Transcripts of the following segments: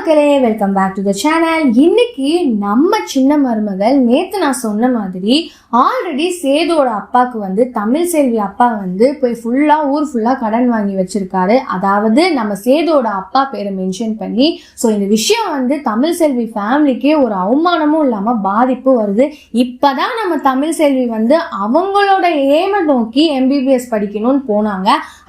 மக்களே, welcome back to the channel. இன்னைக்கு நம்ம சின்ன மருமகள் நேத்து நான் சொன்ன மாதிரி ஆல்ரெடி சேதுவோட அப்பாவுக்கு தமிழ் செல்வி அப்பா போய் ஊர் ஃபுல்லா கடன் வாங்கி வச்சிருக்காரு. அதாவது நம்ம சேதுவோட அப்பா பேரை மென்ஷன் பண்ணி. ஸோ இந்த விஷயம் தமிழ் செல்வி ஃபேமிலிக்கே ஒரு அவமானமும் இல்லாம பாதிப்பு வருது. இப்பதான் நம்ம தமிழ் செல்வி அவங்களோட ஏம நோக்கி MBBS படிக்கணும்னு போனாங்க.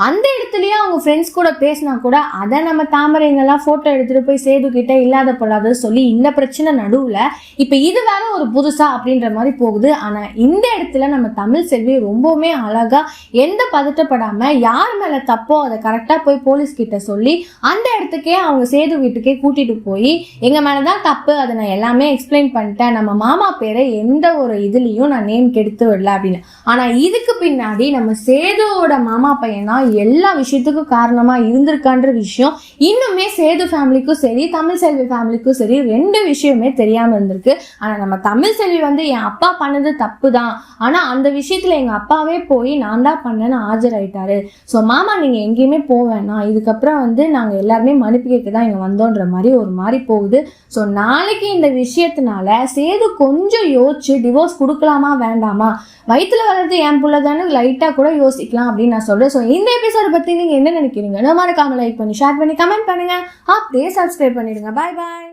அந்த இடத்துலயே அவங்க ஃப்ரெண்ட்ஸ் கூட பேசினா கூட அதை நம்ம தாமரைங்கெல்லாம் போட்டோ எடுத்துட்டு போய் சேது கிட்ட இல்லாத பொல்லாத சொல்லி இந்த பிரச்சனை நடுவுல இப்ப இது வேற ஒரு புதுசா அப்படின்ற மாதிரி போகுது. ஆனா இந்த இடத்துல நம்ம தமிழ் செல்வி ரொம்பவுமே அழகா எந்த பதட்டப்படாம யார் மேல தப்போ அதை கரெக்டா போய் போலீஸ் கிட்ட சொல்லி அந்த இடத்துக்கே அவங்க சேது வீட்டுக்கே கூட்டிட்டு போய் எங்க மேலதான் தப்பு, அதை நான் எல்லாமே எக்ஸ்பிளைன் பண்ணிட்டேன், நம்ம மாமா பேரை எந்த ஒரு இதுலயும் நான் நேம் கெடுத்து விடல அப்படின்னு. ஆனா இதுக்கு பின்னாடி நம்ம சேதுவோட மாமா பையன் தான் எல்லா விஷயத்துக்கும் காரணமா இருந்திருக்கான்ற விஷயம் இன்னுமே சேது ஃபேமிலிக்கும் சரி தமிழ் செல்வி ஃபேமிலிக்கும் சரி ரெண்டு விஷயமே தெரியாம இருந்திருக்கு. ஆனா நம்ம தமிழ் செல்வி என் அப்பா பண்ணது தப்பு தான், ஆனா அந்த விஷயத்துல எங்க அப்பாவே போய் நான் தான் பண்ணேன்னு ஆஜராயிட்டாரு. ஸோ மாமா நீங்க எங்கேயுமே போவேன்னா, இதுக்கப்புறம் நாங்க எல்லாருமே மன்னிப்பு கேட்க தான் இங்க வந்தோன்ற மாதிரி ஒரு மாதிரி போகுது. ஸோ நாளைக்கு இந்த விஷயத்தினால சேது கொஞ்சம் யோசிச்சு டிவோர்ஸ் கொடுக்கலாமா வேண்டாமா, வயிற்றுல வளர்றது என் புள்ள தானே லைட்டா கூட யோசிக்கலாம் அப்படின்னு நான் சொல்றேன். ஸோ இந்த எபிசோட பத்தி நீங்க என்ன நினைக்கிறீங்க? மறக்காம லைக் பண்ணி ஷேர் பண்ணி கமெண்ட் பண்ணுங்க, அப்படியே சப்ஸ்கிரைப் பண்ணிடுங்க. பாய் பாய்.